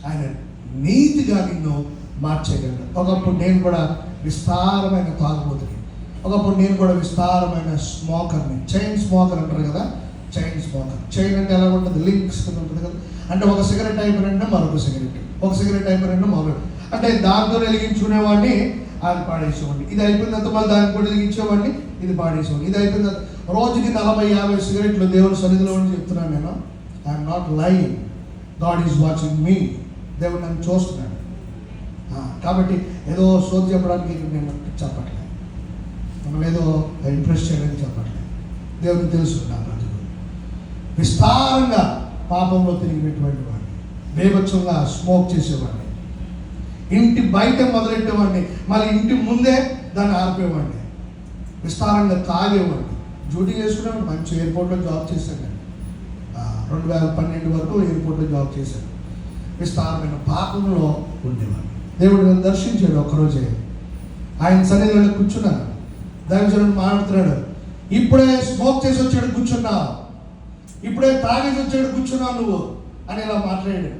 ఆయన నీతిగా నిన్ను మార్చేయగలడు. ఒకప్పుడు నేను కూడా విస్తారమైన తాగుబోతుని, ఒకప్పుడు నేను కూడా విస్తారమైన స్మోకర్ని. చైన్ స్మోకర్ అంటారు కదా, చైన్ స్మోకర్. చైన్ అంటే ఎలా ఉంటుంది, లింక్స్ కింద ఉంటుంది కదా. అంటే ఒక సిగరెట్ అయిపోయిన మరొక సిగరెట్, ఒక సిగరెట్ అయిపోయిన మరొక, అంటే దాంతో వెలిగించుకునేవాడిని అది పాడేసేవాడిని. ఇది అయిపోయిన తర్వాత మళ్ళీ దాన్ని కూడా వెలిగించేవాడిని, ఇది పాడేసేవాడిని. ఇది అయిపోయిన తర్వాత రోజుకి 40-50 సిగరెట్లు దేవుని సన్నిధిలో ఉండి చెప్తున్నాను నేను. I'm not lying, God is watching me. దేవుడు నన్ను చూస్తున్నాడు. కాబట్టి ఏదో సోది చెప్పడానికి నేను చెప్పట్లేదు, మిమ్మల్ని ఏదో ఇంప్రెస్ చేయడానికి చెప్పట్లేదు. దేవుడికి తెలుసు నా బ్రతుకు. విస్తారంగా పాపంలో తిరిగినటువంటి వాడిని, బేభత్సంగా స్మోక్ చేసేవాడిని, ఇంటి బయట మొదలెట్టేవాడిని, మళ్ళీ ఇంటి ముందే దాన్ని ఆర్పేవాడిని, విస్తారంగా తాగేవాడిని, డ్యూటీ చేసుకునేవాడిని. మంచి ఎయిర్పోర్ట్లో జాబ్ చేశాను నేను. 2012 వరకు ఎయిర్పోర్ట్లో జాబ్ చేశాను. విస్తారమైన పాపంలో ఉండేవాడిని. దేవుడు నన్ను దర్శించాడు ఒక్కరోజే. ఆయన సన్నిధిలో కూర్చున్నాను. దైవజనుడు మాట్లాడుతున్నాడు, ఇప్పుడే స్మోక్ చేసి వచ్చాడు కూర్చున్నావు, ఇప్పుడే తాగేసి వచ్చాడు కూర్చున్నావు నువ్వు అని ఇలా మాట్లాడాడు.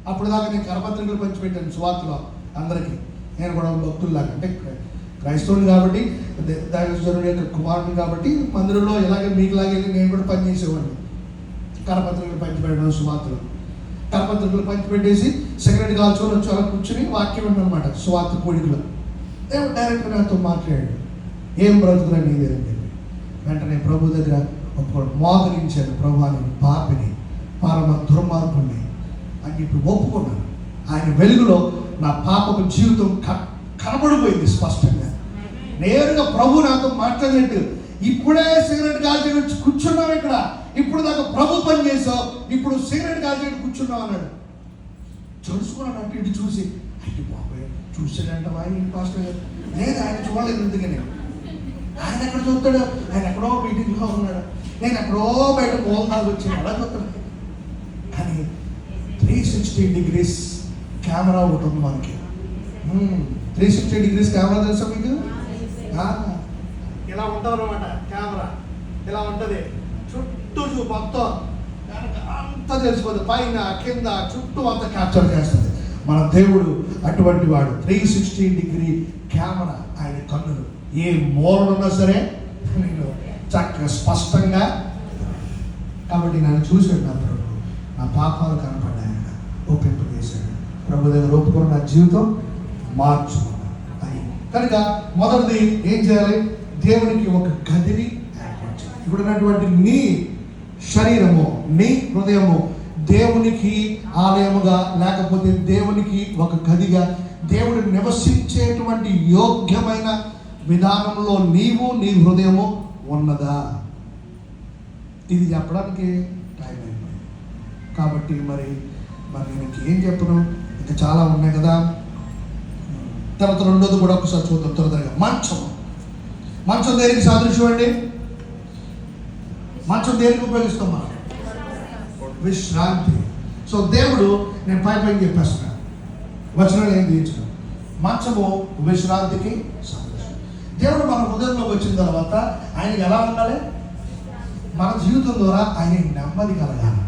అప్పుడు దాకా నేను కరపత్రికలు పంచిపెట్టాను సువార్తలో అందరికీ. నేను కూడా భక్తుల్లాగా, అంటే క్రైస్తవుని కాబట్టి, దైవజనుడి యొక్క కుమారుని కాబట్టి మందిరంలో ఇలాగే మీకులాగే నేను కూడా పనిచేసేవాడిని. కరపత్రికలు పంచిపెట్టడం సువార్తలు, కరపత్రికలు పంచిపెట్టేసి సిగరెట్ కాల్చుకొని వచ్చి అలా కూర్చుని వాక్యం అనమాట సువార్త కోడికలో. దేవుడు డైరెక్ట్గా నాతో మాట్లాడాడు, ఏం బ్రతుకురా నీదేని చెప్పి. వెంటనే ప్రభు దగ్గర ఒప్పుకోవడం మోకరించాను. ప్రభు నేను పాపిని, పరమ దుర్మార్గుని అని చెప్పి ఒప్పుకున్నాను. ఆయన వెలుగులో నా పాపపు జీవితం కనబడిపోయింది స్పష్టంగా. నేరుగా ప్రభు నాతో మాట్లాడినట్టు, ఇప్పుడే సిగరెట్ కాల్చి వచ్చి కూర్చున్నావు ఇక్కడ, ఇప్పుడు దాకా ప్రభు పని చేసావు, ఇప్పుడు సిగరెట్ కాల్చి కూర్చున్నావు అన్నాడు. తెలుసుకున్నాను అటు ఇటు చూసి, అయ్యి బాబాయ్ చూసాడంట ఆయన పాస్టర్ గారు. లేదు, ఆయన చూడలేదు. ఎందుకని ఆయన ఎక్కడ చూస్తాడు, ఆయన ఎక్కడో మీటింగ్లో ఉన్నాడు, నేను ఎక్కడో బయట మోహనాలు వచ్చాను అలా చూస్తాడు. కానీ 360 డిగ్రీస్ కెమెరా ఒకటి ఉంది మనకి. 360 డిగ్రీస్ కెమెరా తెలుసా మీకు? ఇలా ఉంటుంది అన్నమాట కెమెరా, ఇలా ఉంటుంది. చుట్టూ మొత్తం అంతా తెలిసిపోతుంది, పైన కింద చుట్టూ అంతా క్యాప్చర్ చేస్తుంది. మన దేవుడు అటువంటి వాడు. 360 డిగ్రీ కెమెరా ఆయన కన్నులు. ఏ మూలనున్నా సరే నేను చక్కగా స్పష్టంగా. కాబట్టి నన్ను చూశాడు నా ప్రభు, నా పాపాలు కనపడ్డాయి, ఒప్పింపజేశాడు. ప్రభు దగ్గర ఒప్పుకున్న నా జీవితం మార్చుకున్నాను. అది కనుక మొదటిది ఏం చేయాలి, దేవునికి ఒక గదిని ఏర్పాటు చేయాలి. ఇప్పుడున్నటువంటి నీ శరీరము, నీ హృదయము దేవునికి ఆలయముగా, లేకపోతే దేవునికి ఒక గదిగా, దేవుడు నివసించేటువంటి యోగ్యమైన విధానంలో నీవు నీ హృదయము ఉన్నదా? ఇది చెప్పడానికి టైం అయిపోయింది. కాబట్టి మరి నేను ఏం చెప్పను, ఇంకా చాలా ఉన్నాయి కదా. తర్వాత రెండోది కూడా ఒకసారి చూద్దాం త్వరగా. మంచం దేనికి సాదృశ్యం అండి? మంచం దేనికి ఉపయోగిస్తాం మనం? విశ్రాంతి. సో దేవుడు, నేను పై చెప్పేస్తున్నాను, వచనాలు ఏం తీర్చున్నాను. మంచము విశ్రాంతికి సాదృశ్యం. దేవుడు మన హృదయంలోకి వచ్చిన తర్వాత ఆయనకి ఎలా ఉండాలి? మన జీవితం ద్వారా ఆయన నెమ్మది కలగాలి.